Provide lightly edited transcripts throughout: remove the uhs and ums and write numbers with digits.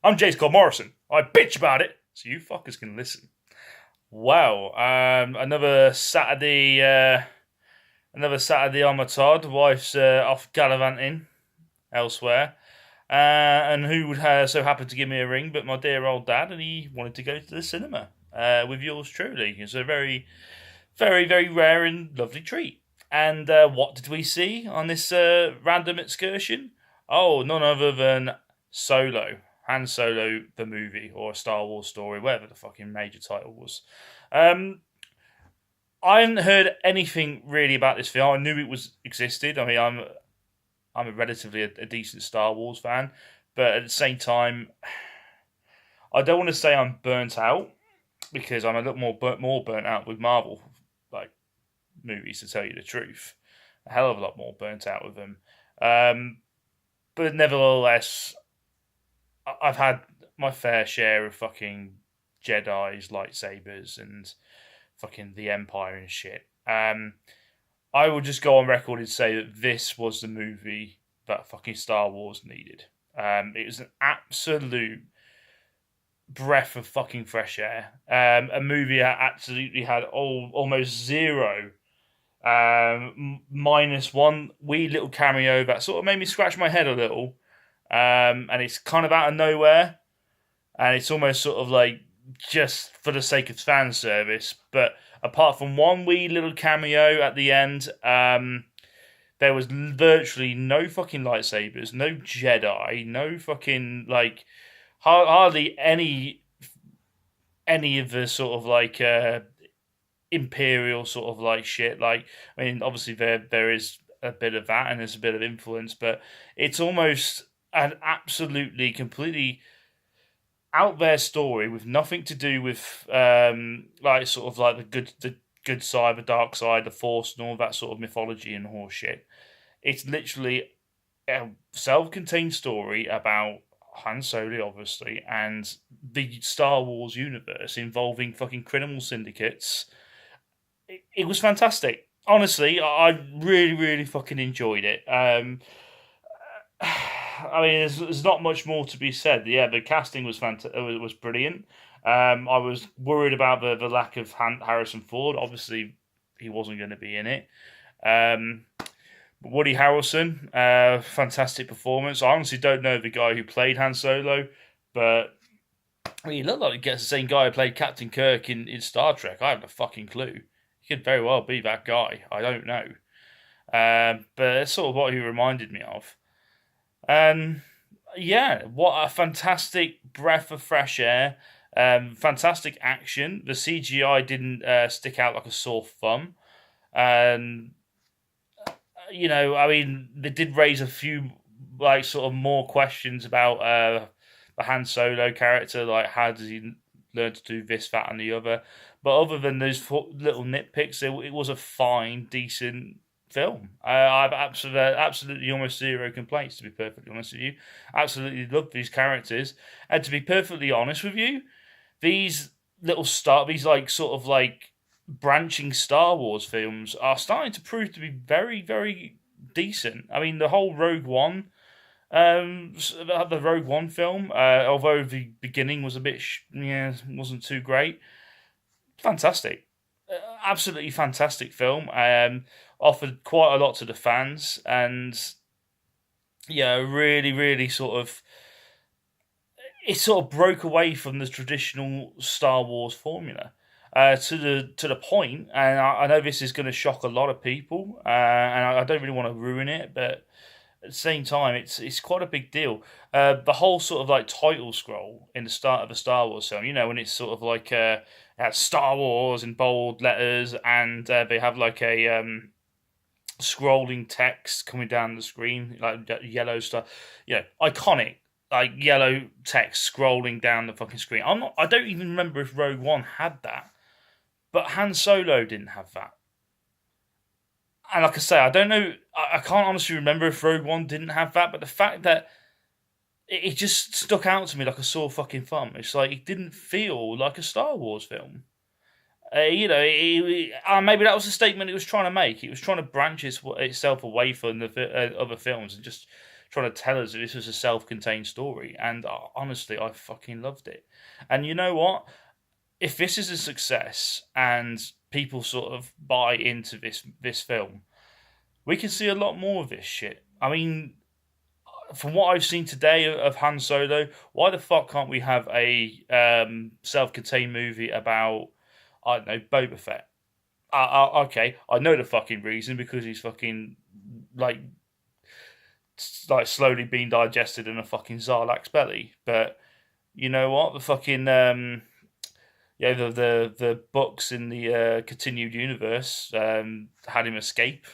I'm J. Scott Morrison. I bitch about it, so you fuckers can listen. Wow, another Saturday on my Todd. Wife's off gallivanting elsewhere. And who would so happen to give me a ring but my dear old dad, and he wanted to go to the cinema with yours truly. It's a very, very, very rare and lovely treat. And what did we see on this random excursion? Oh, none other than Solo. Han Solo, the movie, or a Star Wars story, whatever the fucking major title was. I hadn't heard anything really about this film. I knew it existed. I mean, I'm a relatively a decent Star Wars fan, but at the same time, I don't want to say I'm burnt out because I'm a little more burnt out with Marvel like movies, to tell you the truth. A hell of a lot more burnt out with them. But nevertheless, I've had my fair share of fucking Jedi's, lightsabers, and fucking the Empire and shit. I will just go on record and say that this was the movie that fucking Star Wars needed. It was an absolute breath of fucking fresh air. A movie that absolutely had almost zero, minus one wee little cameo that sort of made me scratch my head a little. And it's kind of out of nowhere, and it's almost sort of like just for the sake of fan service. But apart from one wee little cameo at the end, there was virtually no fucking lightsabers, no Jedi, no fucking like hardly any of the sort of like imperial sort of like shit. Like, I mean, obviously there is a bit of that and there's a bit of influence, but it's almost an absolutely completely out there story with nothing to do with like sort of like the good side, the dark side, the Force, and all that sort of mythology and horse shit. It's literally a self-contained story about Han Solo, obviously, and the Star Wars universe involving fucking criminal syndicates. It was fantastic. Honestly, I really, really fucking enjoyed it. I mean, there's not much more to be said. Yeah, the casting was was brilliant. I was worried about the lack of Harrison Ford. Obviously, he wasn't going to be in it. Woody Harrelson, fantastic performance. I honestly don't know the guy who played Han Solo, but I mean, he looked like he gets the same guy who played Captain Kirk in Star Trek. I haven't a fucking clue. He could very well be that guy. I don't know. But it's sort of what he reminded me of. Yeah, what a fantastic breath of fresh air. Fantastic action. The CGI didn't stick out like a sore thumb. You know, I mean, they did raise a few like sort of more questions about the Han Solo character, like how does he learn to do this, that, and the other. But other than those little nitpicks, it was a fine, decent film. I've absolutely almost zero complaints, to be perfectly honest with you. Absolutely love these characters, and to be perfectly honest with you, these these like sort of like branching Star Wars films are starting to prove to be very, very decent. I mean, the whole Rogue One, the Rogue One film, although the beginning was a bit, wasn't too great. Fantastic, absolutely fantastic film. Offered quite a lot to the fans, and yeah, really, really sort of. It sort of broke away from the traditional Star Wars formula. To the point, and I know this is going to shock a lot of people, and I don't really want to ruin it, but at the same time, it's quite a big deal. The whole sort of like title scroll in the start of a Star Wars film, you know, when it's sort of like Star Wars in bold letters, and they have like a scrolling text coming down the screen, like yellow stuff, you know, iconic. Like yellow text scrolling down the fucking screen. I don't even remember if Rogue One had that. But Han Solo didn't have that. And like I say, I don't know, I can't honestly remember if Rogue One didn't have that, but the fact that it just stuck out to me like a sore fucking thumb. It's like it didn't feel like a Star Wars film. You know, maybe that was the statement it was trying to make. It was trying to branch itself away from the other films and just trying to tell us that this was a self-contained story, and honestly, I fucking loved it. And you know what? If this is a success and people sort of buy into this film, we can see a lot more of this shit. I mean, from what I've seen today of Han Solo, why the fuck can't we have a self-contained movie about, I don't know, Boba Fett? Okay, I know the fucking reason, because he's fucking like slowly being digested in a fucking Zarlak's belly. But you know what? The fucking the books in the continued universe had him escape.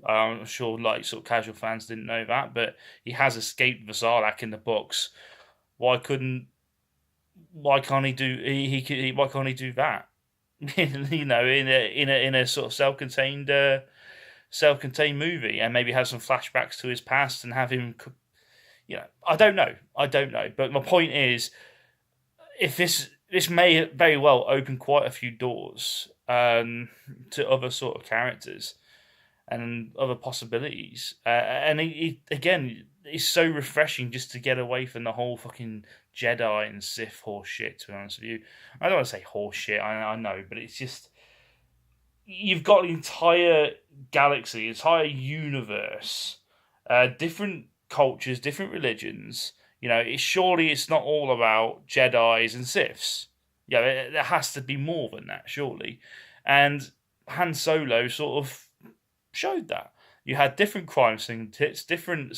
I'm sure, like, sort of casual fans didn't know that, but he has escaped the Zarlak in the books. Why couldn't? Why can't he do? Why can't he do that? You know, in a sort of self-contained movie, and maybe have some flashbacks to his past and have him. You know, I don't know. But my point is, if this may very well open quite a few doors to other sort of characters and other possibilities. And again, it's so refreshing just to get away from the whole fucking Jedi and Sith horse shit, to be honest with you. I don't want to say horse shit, I know, but it's just, you've got the entire galaxy, entire universe, different cultures, different religions. You know, surely it's not all about Jedis and Siths. Yeah, there has to be more than that, surely. And Han Solo sort of showed that. You had different crime syndicates, different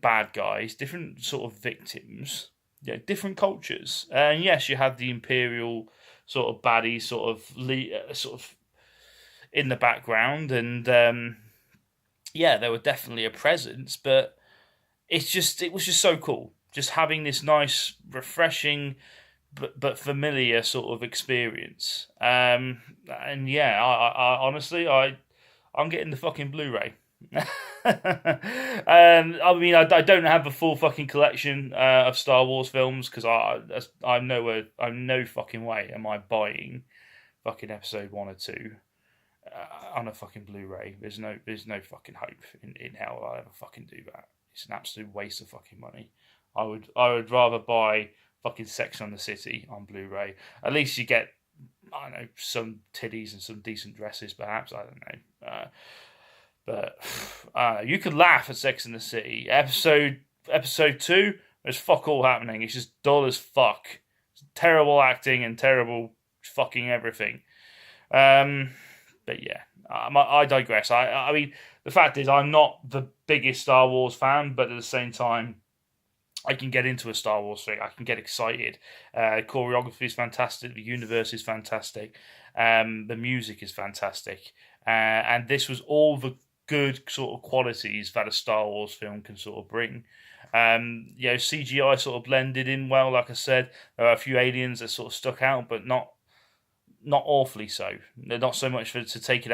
bad guys, different sort of victims, different cultures. And yes, you had the Imperial sort of baddies, sort of in the background, and they were definitely a presence. But it was just so cool, just having this nice, refreshing, but familiar sort of experience. And yeah, I honestly, I'm getting the fucking Blu-ray. I mean, I don't have the full fucking collection of Star Wars films, because I'm no fucking way am I buying fucking episode 1 or 2 on a fucking Blu-ray. There's no fucking hope in hell I'll ever fucking do that. It's an absolute waste of fucking money. I would rather buy fucking Sex and the City on Blu-ray. At least you get, I don't know, some titties and some decent dresses, perhaps. I don't know. But you could laugh at Sex and the City. Episode 2, there's fuck all happening. It's just dull as fuck. It's terrible acting and terrible fucking everything. But yeah, I digress. I mean, the fact is, I'm not the biggest Star Wars fan, but at the same time, I can get into a Star Wars thing. I can get excited. Choreography is fantastic. The universe is fantastic. The music is fantastic. And this was all the good sort of qualities that a Star Wars film can sort of bring. CGI sort of blended in well. Like I said, there are a few aliens that sort of stuck out, but not awfully so. They're not so much to take you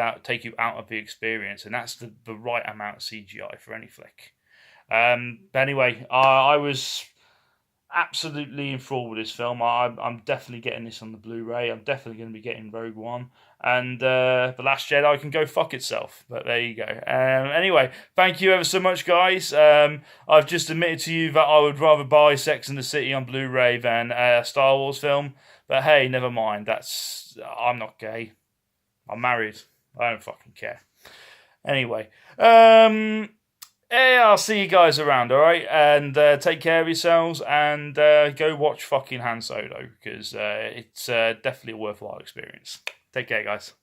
out of the experience, and that's the right amount of CGI for any flick. But anyway, I was absolutely enthralled with this film. I'm definitely getting this on the Blu-ray. I'm definitely going to be getting Rogue One, and The Last Jedi can go fuck itself. But there you go. Anyway, thank you ever so much, guys. I've just admitted to you that I would rather buy Sex and the City on Blu-ray than a Star Wars film. But hey, never mind. I'm not gay. I'm married. I don't fucking care. Anyway, hey, I'll see you guys around, alright? And take care of yourselves, and go watch fucking Han Solo, because it's definitely a worthwhile experience. Take care, guys.